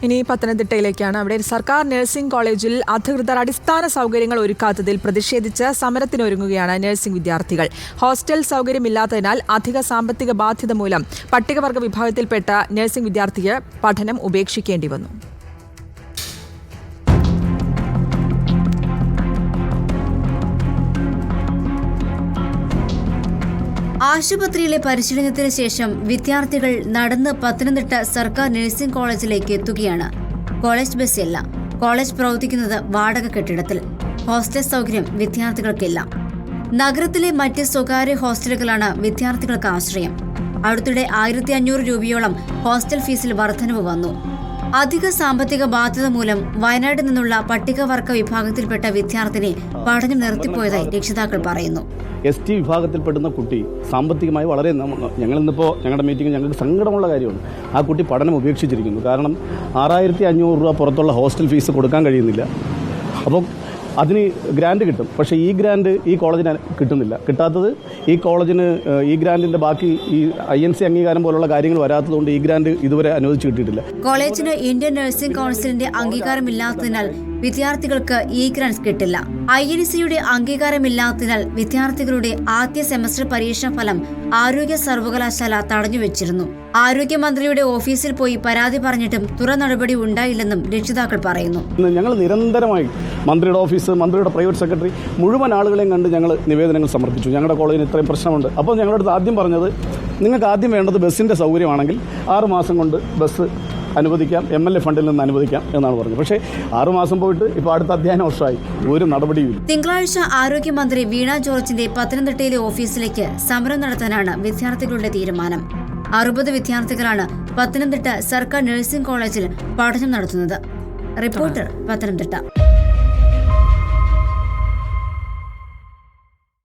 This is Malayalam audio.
ഇനി പത്തനംതിട്ടയിലേക്കാണ്. അവിടെ സർക്കാർ നഴ്സിംഗ് കോളേജിൽ അധികൃതർ അടിസ്ഥാന സൗകര്യങ്ങൾ ഒരുക്കാത്തതിൽ പ്രതിഷേധിച്ച് സമരത്തിനൊരുങ്ങുകയാണ് നഴ്സിംഗ് വിദ്യാർത്ഥികൾ. ഹോസ്റ്റൽ സൗകര്യമില്ലാത്തതിനാൽ അധിക സാമ്പത്തിക ബാധ്യത മൂലം പട്ടികവർഗ വിഭാഗത്തിൽപ്പെട്ട നഴ്സിംഗ് വിദ്യാർത്ഥിക്ക് പഠനം ഉപേക്ഷിക്കേണ്ടി വന്നു. ആശുപത്രിയിലെ പരിശീലനത്തിന് ശേഷം വിദ്യാർത്ഥികൾ നടന്ന് പത്തനംതിട്ട സർക്കാർ നഴ്സിംഗ് കോളേജിലേക്ക് എത്തുകയാണ്. കോളേജ് ബസ്സില്ല. കോളേജ് പ്രവർത്തിക്കുന്നത് വാടക കെട്ടിടത്തിൽ. ഹോസ്റ്റൽ സൗകര്യം വിദ്യാർത്ഥികൾക്കില്ല. നഗരത്തിലെ മറ്റ് സ്വകാര്യ ഹോസ്റ്റലുകളാണ് വിദ്യാർത്ഥികൾക്ക് ആശ്രയം. അടുത്തിടെ 1500 രൂപയോളം ഹോസ്റ്റൽ ഫീസിൽ വർധനവ് വന്നു. അധിക സാമ്പത്തിക ബാധ്യത മൂലം വയനാട് നിന്നുള്ള പട്ടികവർഗ വിഭാഗത്തിൽപ്പെട്ട വിദ്യാർത്ഥിനെ പഠനം നിർത്തിപ്പോയതായി രക്ഷിതാക്കൾ പറയുന്നു. ST വിഭാഗത്തിൽപ്പെടുന്ന കുട്ടി സാമ്പത്തികമായി വളരെ ഞങ്ങളിന്നിപ്പോൾ ഞങ്ങളുടെ മീറ്റിംഗ് ഞങ്ങൾക്ക് സങ്കടമുള്ള കാര്യമാണ്. ആ കുട്ടി പഠനം ഉപേക്ഷിച്ചിരിക്കുന്നു. കാരണം 6500 രൂപ പുറത്തുള്ള ഹോസ്റ്റൽ ഫീസ് കൊടുക്കാൻ കഴിയുന്നില്ല. അപ്പം അതിന് ഗ്രാൻഡ് കിട്ടും. പക്ഷേ ഈ ഗ്രാൻഡ് ഈ കോളേജിന് കിട്ടുന്നില്ല. കിട്ടാത്തത് ഈ കോളേജിന് ഈ ഗ്രാൻഡിൻ്റെ ബാക്കി ഈ INC അംഗീകാരം പോലുള്ള കാര്യങ്ങൾ വരാത്തതുകൊണ്ട് ഈ ഗ്രാൻഡ് ഇതുവരെ അനുവദിച്ച് കിട്ടിയിട്ടില്ല. കോളേജിന് ഇന്ത്യൻ നഴ്സിംഗ് കൗൺസിലിന്റെ അംഗീകാരമില്ലാത്തതിനാൽ വിദ്യാർത്ഥികൾക്ക് ഈ ഗ്രാൻസ് കിട്ടില്ല. INC-യുടെ അംഗീകാരമില്ലാത്തതിനാൽ വിദ്യാർത്ഥികളുടെ ആദ്യ സെമസ്റ്റർ പരീക്ഷാ ഫലം ആരോഗ്യ സർവകലാശാല തടഞ്ഞുവെച്ചിരുന്നു. ആരോഗ്യമന്ത്രിയുടെ ഓഫീസിൽ പോയി പരാതി പറഞ്ഞിട്ടും തുടർ നടപടി ഉണ്ടായില്ലെന്നും രക്ഷിതാക്കൾ പറയുന്നു. ഞങ്ങൾ നിരന്തരമായി മന്ത്രിയുടെ ഓഫീസ്, മന്ത്രിയുടെ പ്രൈവറ്റ് സെക്രട്ടറി മുഴുവൻ ആളുകളെയും കണ്ട് ഞങ്ങൾ നിവേദനങ്ങൾ സമർപ്പിച്ചു. ഞങ്ങളുടെ കോളേജിന് ഇത്രയും പ്രശ്നമുണ്ട്. അപ്പോൾ ഞങ്ങളുടെ അടുത്ത് ആദ്യം പറഞ്ഞത്, നിങ്ങൾക്ക് ആദ്യം വേണ്ടത് ബസ്സിൻ്റെ സൗകര്യമാണെങ്കിൽ 6 മാസം കൊണ്ട് ബസ് അനുവദിക്കാം, MLA ഫണ്ടിൽ നിന്ന് അനുവദിക്കാം എന്നാണ് പറഞ്ഞത്. പക്ഷേ 6 മാസം പോയിട്ട് ഇപ്പോൾ അടുത്ത അധ്യയന വർഷമായി ഒരു നടപടിയും. തിങ്കളാഴ്ച ആരോഗ്യമന്ത്രി വീണ ജോർജിന്റെ പത്തനംതിട്ടയിലെ ഓഫീസിലേക്ക് സമരം നടത്താനാണ് വിദ്യാർത്ഥികളുടെ തീരുമാനം. 60 വിദ്യാർത്ഥികളാണ് പത്തനംതിട്ട സർക്കാർ നഴ്സിംഗ് കോളേജിൽ പഠനം നടത്തുന്നത്. റിപ്പോർട്ടർ, പത്തനംതിട്ട.